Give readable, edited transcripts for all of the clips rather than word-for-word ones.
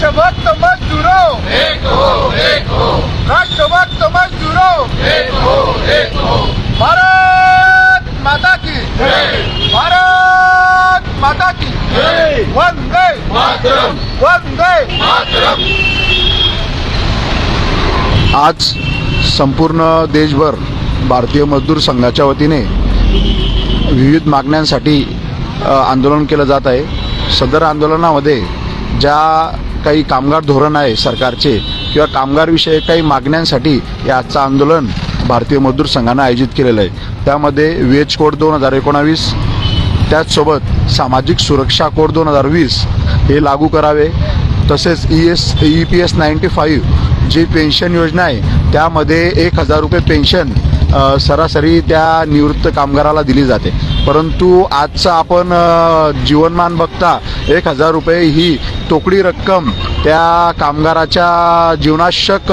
राष्ट्रभक्त मजदूरों राष्ट्रभक्त मजदूरों भारत माता की भारत माता की वंदे मातरम वंदे मातरम। आज संपूर्ण देशभर भारतीय मजदूर संघाच्या वतीने विविध मागण्यांसाठी आंदोलन केलं जात आहे। सदर आंदोलनामध्ये ज्या काही कामगार धोरण आहे सरकारचे किंवा कामगार विषयक काही मागण्यांसाठी हे आजचं आंदोलन भारतीय मजदूर संघानं आयोजित केलेलं आहे। त्यामध्ये वेज कोड 2019, त्याचसोबत सामाजिक सुरक्षा कोड 2020 हे लागू करावे, तसेच EPS 95 जी पेन्शन योजना आहे त्यामध्ये 1000 रुपये पेन्शन सरासरी त्या निवृत्त कामगाराला दिली जाते, परंतु आजचं आपण जीवनमान बघता 1000 रुपये ही तोकडी रक्कम त्या कामगाराच्या जीवनावश्यक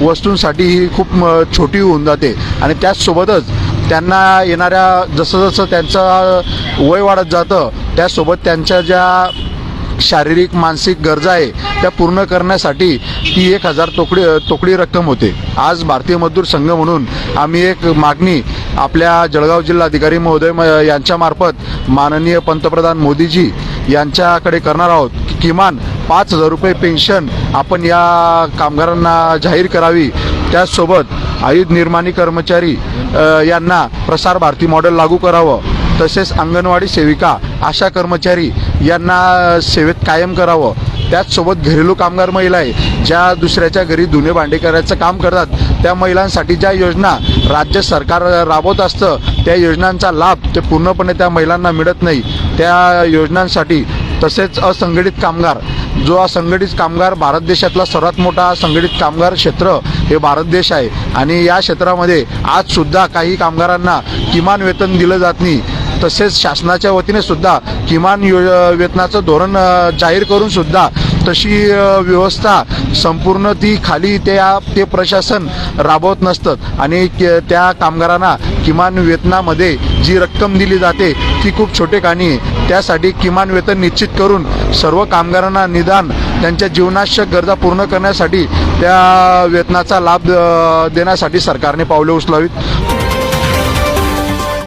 वस्तूंसाठी ही खूप छोटी होऊन जाते आणि त्याचसोबतच त्यांना येणाऱ्या जसं जसं त्यांचं वय वाढत जातं त्यासोबत त्यांच्या ज्या शारीरिक मानसिक गरजा आहे त्या पूर्ण करण्यासाठी ती 1000 तोकडी रक्कम होते। आज भारतीय मजदूर संघ म्हणून आम्ही एक मागणी आपल्या जळगाव जिल्हाधिकारी महोदय यांच्यामार्फत माननीय पंतप्रधान मोदीजी यांच्याकडे करणार आहोत की किमान 5000 रुपये पेन्शन आपण या कामगारांना जाहीर करावी। त्याचसोबत आयुध निर्माणी कर्मचारी यांना प्रसार भारती मॉडेल लागू करावं, तसेच अंगणवाडी सेविका आशा कर्मचारी यांना सेवेत कायम करावं। त्याचसोबत घरेलू कामगार महिला आहे ज्या दुसऱ्याच्या घरी धुणे भांडे करायचं काम करतात त्या महिलांसाठी ज्या योजना राज्य सरकार राबवत असतं त्या योजनांचा लाभ ते पूर्णपणे त्या महिलांना मिळत नाही, त्या योजनांसाठी। तसेच असंघटित कामगार, जो असंघटित कामगार भारत देशातला सर्वात मोठा संघटित कामगार क्षेत्र हे भारत देश आहे आणि या क्षेत्रामध्ये आज सुद्धा काही कामगारांना किमान वेतन दिलं जात नाही। तसेच शासनाच्या वतीने सुद्धा किमान वेतनाचं धोरण जाहीर करून सुद्धा तशी व्यवस्था संपूर्ण ती खाली ते प्रशासन राबवत नसतं आणि त्या कामगारांना किमान वेतनामध्ये जी रक्कम दिली जाते ती खूप छोटेखानी आहे। त्यासाठी किमान वेतन निश्चित करून सर्व कामगारांना निदान त्यांच्या जीवनावश्यक गरजा पूर्ण करण्यासाठी त्या वेतनाचा लाभ देण्यासाठी सरकारने पावले उचलावीत।